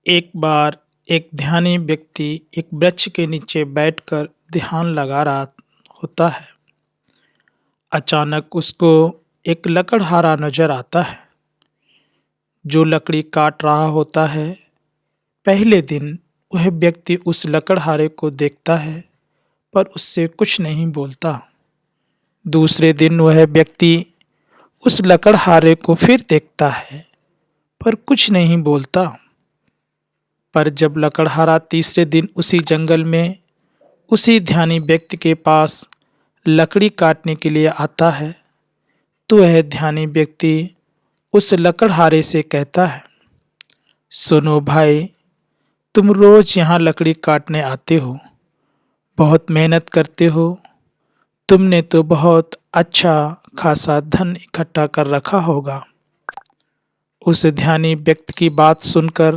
एक बार एक ध्यानी व्यक्ति एक वृक्ष के नीचे बैठकर ध्यान लगा रहा होता है। अचानक उसको एक लकड़हारा नजर आता है जो लकड़ी काट रहा होता है। पहले दिन वह व्यक्ति उस लकड़हारे को देखता है पर उससे कुछ नहीं बोलता। दूसरे दिन वह व्यक्ति उस लकड़हारे को फिर देखता है पर कुछ नहीं बोलता। पर जब लकड़हारा तीसरे दिन उसी जंगल में उसी ध्यानी व्यक्ति के पास लकड़ी काटने के लिए आता है तो वह ध्यानी व्यक्ति उस लकड़हारे से कहता है, सुनो भाई, तुम रोज यहाँ लकड़ी काटने आते हो, बहुत मेहनत करते हो, तुमने तो बहुत अच्छा खासा धन इकट्ठा कर रखा होगा। उस ध्यानी व्यक्ति की बात सुनकर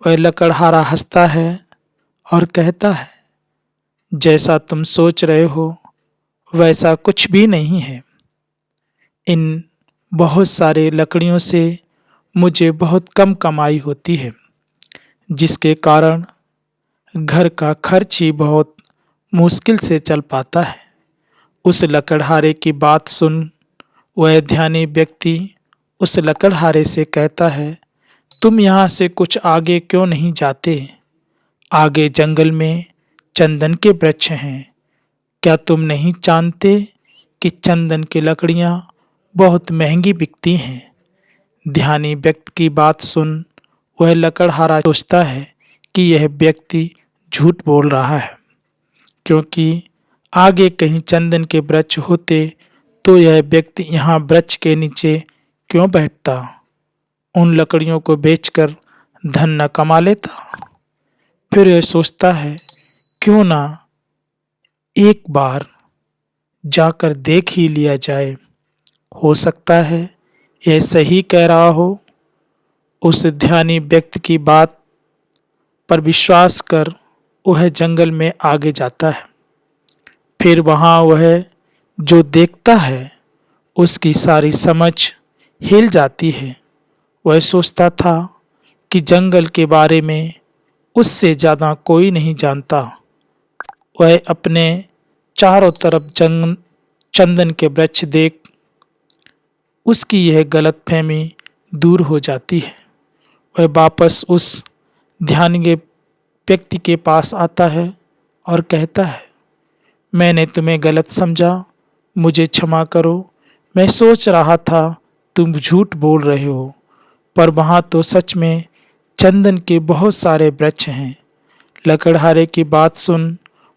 वह लकड़हारा हंसता है और कहता है, जैसा तुम सोच रहे हो वैसा कुछ भी नहीं है। इन बहुत सारे लकड़ियों से मुझे बहुत कम कमाई होती है, जिसके कारण घर का खर्च ही बहुत मुश्किल से चल पाता है। उस लकड़हारे की बात सुन वह ध्यानी व्यक्ति उस लकड़हारे से कहता है, तुम यहाँ से कुछ आगे क्यों नहीं जाते? आगे जंगल में चंदन के वृक्ष हैं। क्या तुम नहीं जानते कि चंदन की लकड़ियाँ बहुत महंगी बिकती हैं? ध्यानी व्यक्ति की बात सुन वह लकड़हारा सोचता है कि यह व्यक्ति झूठ बोल रहा है, क्योंकि आगे कहीं चंदन के वृक्ष होते तो यह व्यक्ति यहाँ वृक्ष के नीचे क्यों बैठता? उन लकड़ियों को बेचकर धन न कमा लेता? फिर यह सोचता है, क्यों ना एक बार जाकर देख ही लिया जाए, हो सकता है यह सही कह रहा हो। उस ध्यानी व्यक्ति की बात पर विश्वास कर वह जंगल में आगे जाता है। फिर वहाँ वह जो देखता है उसकी सारी समझ हिल जाती है। वह सोचता था कि जंगल के बारे में उससे ज़्यादा कोई नहीं जानता। वह अपने चारों तरफ चंदन के वृक्ष देख उसकी यह गलतफहमी दूर हो जाती है। वह वापस उस ध्यानी व्यक्ति के पास आता है और कहता है, मैंने तुम्हें गलत समझा, मुझे क्षमा करो। मैं सोच रहा था तुम झूठ बोल रहे हो, पर वहाँ तो सच में चंदन के बहुत सारे वृक्ष हैं। लकड़हारे की बात सुन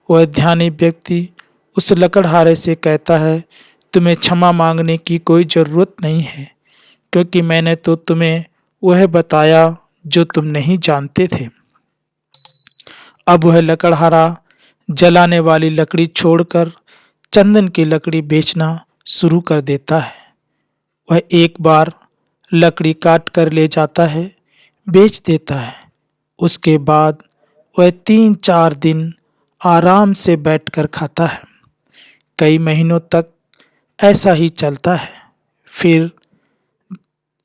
वह ध्यानी व्यक्ति उस लकड़हारे से कहता है, तुम्हें क्षमा मांगने की कोई ज़रूरत नहीं है, क्योंकि मैंने तो तुम्हें वह बताया जो तुम नहीं जानते थे। अब वह लकड़हारा जलाने वाली लकड़ी छोड़कर चंदन की लकड़ी बेचना शुरू कर देता है। वह एक बार लकड़ी काट कर ले जाता है, बेच देता है। उसके बाद वह 3-4 दिन आराम से बैठकर खाता है। कई महीनों तक ऐसा ही चलता है। फिर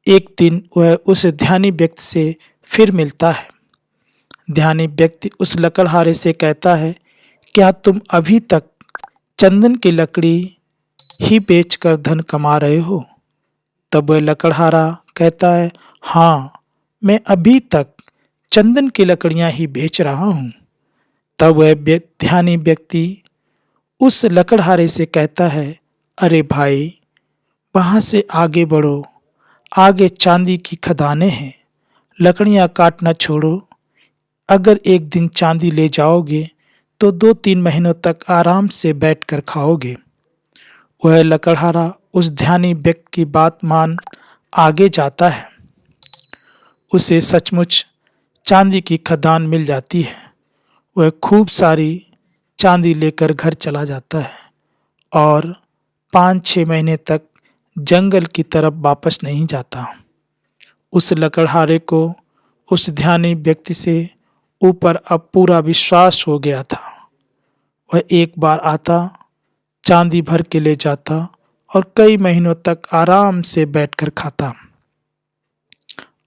एक दिन वह उस ध्यानी व्यक्ति से फिर मिलता है। ध्यानी व्यक्ति उस लकड़हारे से कहता है, क्या तुम अभी तक चंदन की लकड़ी ही बेचकर धन कमा रहे हो? तब वह लकड़हारा कहता है, हाँ, मैं अभी तक चंदन की लकड़ियां ही बेच रहा हूँ। तब वह ध्यानी व्यक्ति उस लकड़हारे से कहता है, अरे भाई, वहाँ से आगे बढ़ो, आगे चांदी की खदानें हैं, लकड़ियाँ काटना छोड़ो। अगर एक दिन चांदी ले जाओगे तो 2-3 महीनों तक आराम से बैठकर खाओगे। वह लकड़हारा उस ध्यानी व्यक्ति की बात मान आगे जाता है। उसे सचमुच चांदी की खदान मिल जाती है। वह खूब सारी चांदी लेकर घर चला जाता है और 5-6 महीने तक जंगल की तरफ वापस नहीं जाता। उस लकड़हारे को उस ध्यानी व्यक्ति से ऊपर अब पूरा विश्वास हो गया था। वह एक बार आता, चांदी भर के ले जाता और कई महीनों तक आराम से बैठकर खाता।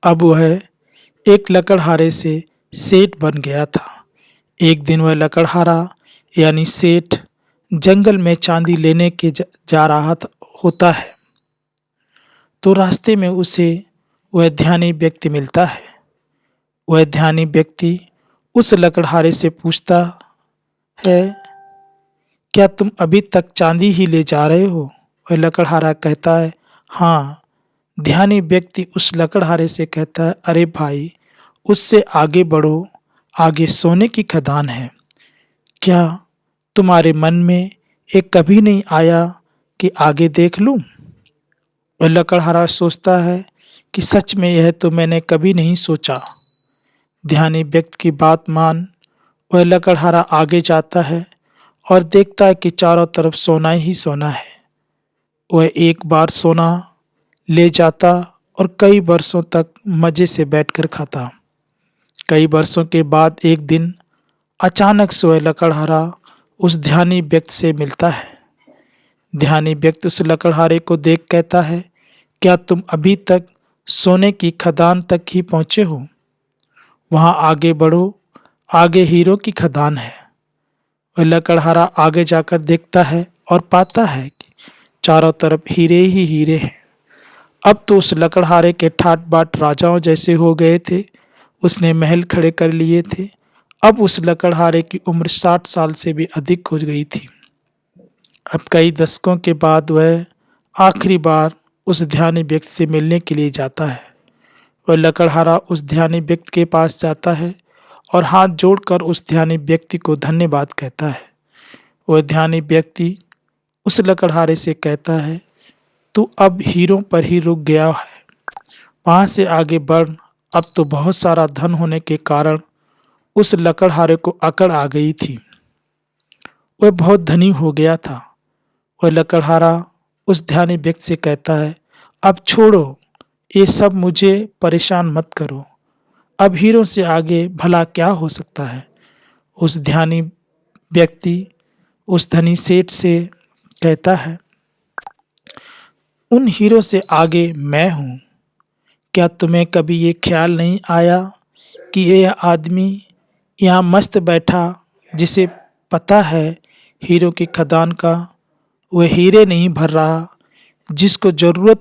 अब वह एक लकड़हारे से सेठ बन गया था। एक दिन वह लकड़हारा यानी सेठ जंगल में चांदी लेने के जा रहा होता है, तो रास्ते में उसे वह ध्यानी व्यक्ति मिलता है। वह ध्यानी व्यक्ति उस लकड़हारे से पूछता है, क्या तुम अभी तक चांदी ही ले जा रहे हो? वह लकड़हारा कहता है, हाँ। ध्यानी व्यक्ति उस लकड़हारे से कहता है, अरे भाई, उससे आगे बढ़ो, आगे सोने की खदान है। क्या तुम्हारे मन में एक कभी नहीं आया कि आगे देख लूं? वह लकड़हारा सोचता है कि सच में यह तो मैंने कभी नहीं सोचा। ध्यानी व्यक्ति की बात मान वह लकड़हारा आगे जाता है और देखता है कि चारों तरफ सोना ही सोना है। वह एक बार सोना ले जाता और कई वर्षों तक मजे से बैठकर खाता। कई वर्षों के बाद एक दिन अचानक से वह लकड़हारा उस ध्यानी व्यक्ति से मिलता है। ध्यानी व्यक्ति उस लकड़हारे को देख कहता है, क्या तुम अभी तक सोने की खदान तक ही पहुंचे हो? वहां आगे बढ़ो, आगे हीरो की खदान है। वह लकड़हारा आगे जाकर देखता है और पाता है कि चारों तरफ हीरे ही हीरे हैं। अब तो उस लकड़हारे के ठाट बाट राजाओं जैसे हो गए थे। उसने महल खड़े कर लिए थे। अब उस लकड़हारे की उम्र 60 साल से भी अधिक हो गई थी। अब कई दशकों के बाद वह आखिरी बार उस ध्यानी व्यक्ति से मिलने के लिए जाता है। वह लकड़हारा उस ध्यानी व्यक्ति के पास जाता है और हाथ जोड़कर उस ध्यानी व्यक्ति को धन्यवाद कहता है। वह ध्यानी व्यक्ति उस लकड़हारे से कहता है, तू अब हीरों पर ही रुक गया है, वहां से आगे बढ़। अब तो बहुत सारा धन होने के कारण उस लकड़हारे को अकड़ आ गई थी। वह बहुत धनी हो गया था। वह लकड़हारा उस ध्यानी व्यक्ति से कहता है, अब छोड़ो ये सब, मुझे परेशान मत करो। अब हीरों से आगे भला क्या हो सकता है? उस ध्यानी व्यक्ति उस धनी सेठ से कहता है, उन हीरों से आगे मैं हूँ। क्या तुम्हें कभी ये ख्याल नहीं आया कि यह आदमी यहाँ मस्त बैठा, जिसे पता है हीरो की खदान का, वह हीरे नहीं भर रहा, जिसको जरूर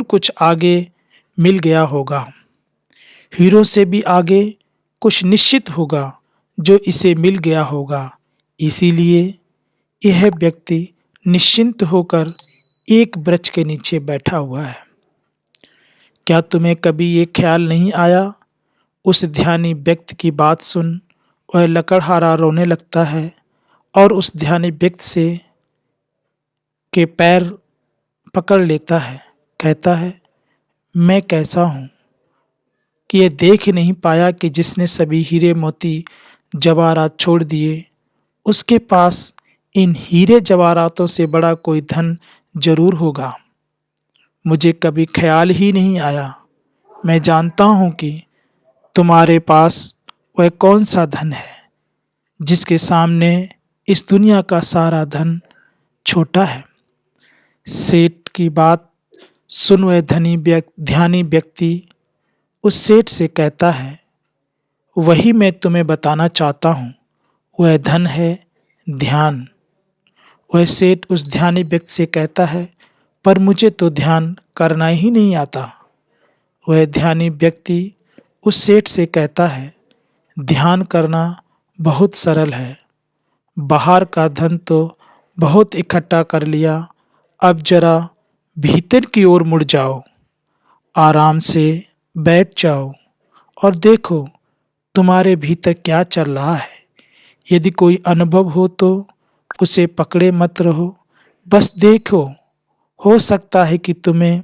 कुछ आगे मिल गया होगा। हीरो से भी आगे कुछ निश्चित होगा जो इसे मिल गया होगा। इसीलिए यह व्यक्ति निश्चिंत होकर एक वृक्ष के नीचे बैठा हुआ है। क्या तुम्हें कभी ये ख्याल नहीं आया? उस ध्यानी व्यक्ति की बात सुन वह लकड़हारा रोने लगता है और उस ध्यानी व्यक्ति से के पैर पकड़ लेता है। कहता है, मैं कैसा हूँ कि ये देख नहीं पाया कि जिसने सभी हीरे मोती जवाहरात छोड़ दिए, उसके पास इन हीरे जवाहरातों से बड़ा कोई धन जरूर होगा। मुझे कभी ख्याल ही नहीं आया। मैं जानता हूँ कि तुम्हारे पास वह कौन सा धन है जिसके सामने इस दुनिया का सारा धन छोटा है। सेठ की बात सुन वह ध्यानी व्यक्ति उस सेठ से कहता है, वही मैं तुम्हें बताना चाहता हूँ, वह धन है ध्यान। वह सेठ उस ध्यानी व्यक्ति से कहता है, पर मुझे तो ध्यान करना ही नहीं आता। वह ध्यानी व्यक्ति उस सेठ से कहता है, ध्यान करना बहुत सरल है। बाहर का धन तो बहुत इकट्ठा कर लिया, अब जरा भीतर की ओर मुड़ जाओ, आराम से बैठ जाओ और देखो तुम्हारे भीतर क्या चल रहा है। यदि कोई अनुभव हो तो उसे पकड़े मत रहो, बस देखो। हो सकता है कि तुम्हें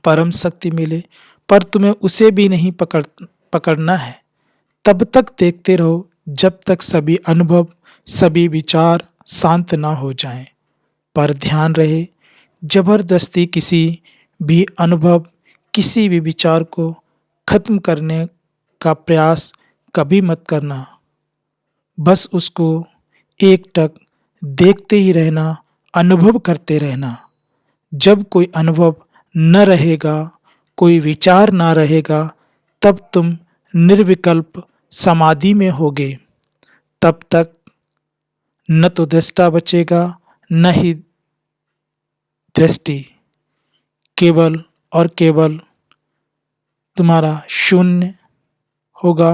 परम शक्ति मिले, पर तुम्हें उसे भी नहीं पकड़ना है। तब तक देखते रहो जब तक सभी अनुभव, सभी विचार शांत ना हो जाएं। पर ध्यान रहे, जबरदस्ती किसी भी अनुभव, किसी भी विचार को खत्म करने का प्रयास कभी मत करना। बस उसको एकटक देखते ही रहना, अनुभव करते रहना। जब कोई अनुभव न रहेगा, कोई विचार ना रहेगा, तब तुम निर्विकल्प समाधि में होगे। तब तक न तो दृष्टा बचेगा, न ही दृष्टि। केवल और केवल तुम्हारा शून्य होगा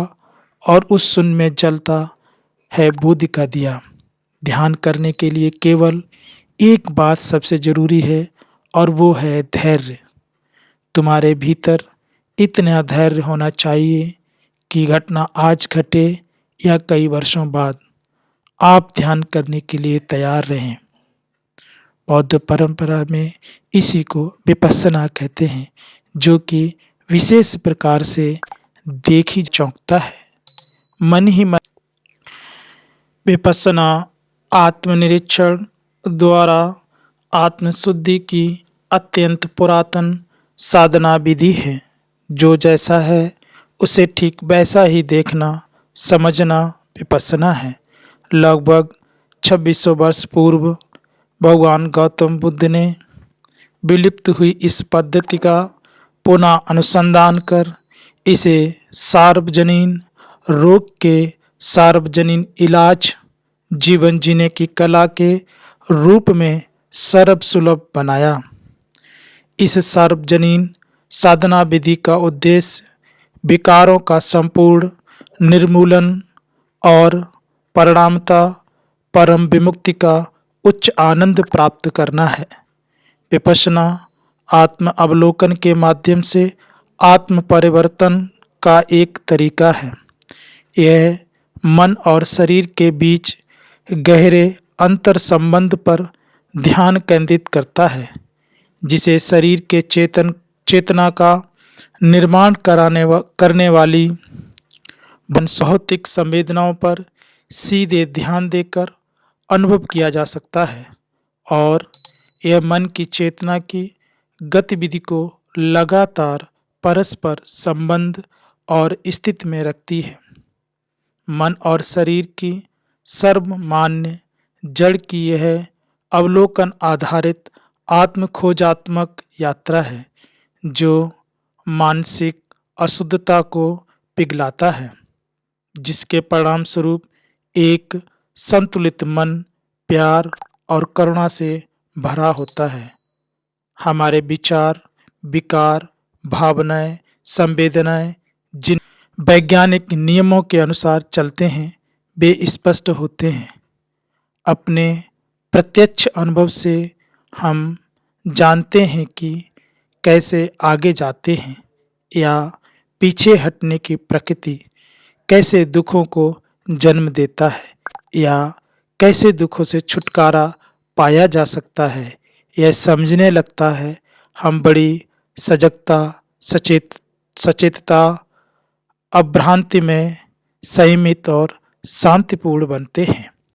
और उस शून्य में जलता है बुद्धि का दिया। ध्यान करने के लिए केवल एक बात सबसे जरूरी है और वो है धैर्य। तुम्हारे भीतर इतना धैर्य होना चाहिए कि घटना आज घटे या कई वर्षों बाद, आप ध्यान करने के लिए तैयार रहें। बौद्ध परंपरा में इसी को विपश्यना कहते हैं, जो कि विशेष प्रकार से देखी चौंकता है। मन ही मन विपश्यना आत्मनिरीक्षण द्वारा आत्मशुद्धि की अत्यंत पुरातन साधना विधि है। जो जैसा है उसे ठीक वैसा ही देखना समझना विपश्यना है। लगभग 2600 वर्ष पूर्व भगवान गौतम बुद्ध ने विलुप्त हुई इस पद्धति का पुनः अनुसंधान कर इसे सार्वजनीन रोग के सार्वजनीन इलाज, जीवन जीने की कला के रूप में सर्वसुलभ बनाया। इस सार्वजनीन साधना विधि का उद्देश्य विकारों का संपूर्ण निर्मूलन और परिणामतः परम विमुक्ति का उच्च आनंद प्राप्त करना है। विपश्यना आत्म अवलोकन के माध्यम से आत्म परिवर्तन का एक तरीका है। यह मन और शरीर के बीच गहरे अंतर संबंध पर ध्यान केंद्रित करता है, जिसे शरीर के चेतना का निर्माण करने वाली भौतिक संवेदनाओं पर सीधे ध्यान देकर अनुभव किया जा सकता है और यह मन की चेतना की गतिविधि को लगातार परस्पर संबंध और स्थिति में रखती है। मन और शरीर की सर्वमान्य जड़ की यह अवलोकन आधारित आत्मखोजात्मक यात्रा है, जो मानसिक अशुद्धता को पिघलाता है, जिसके परिणाम स्वरूप एक संतुलित मन प्यार और करुणा से भरा होता है। हमारे विचार, विकार, भावनाएं, संवेदनाएं जिन वैज्ञानिक नियमों के अनुसार चलते हैं, वे स्पष्ट होते हैं। अपने प्रत्यक्ष अनुभव से हम जानते हैं कि कैसे आगे जाते हैं या पीछे हटने की प्रकृति कैसे दुखों को जन्म देता है या कैसे दुखों से छुटकारा पाया जा सकता है। यह समझने लगता है हम बड़ी सजगता, सचेतता, अभ्रांति में संयमित और शांतिपूर्ण बनते हैं।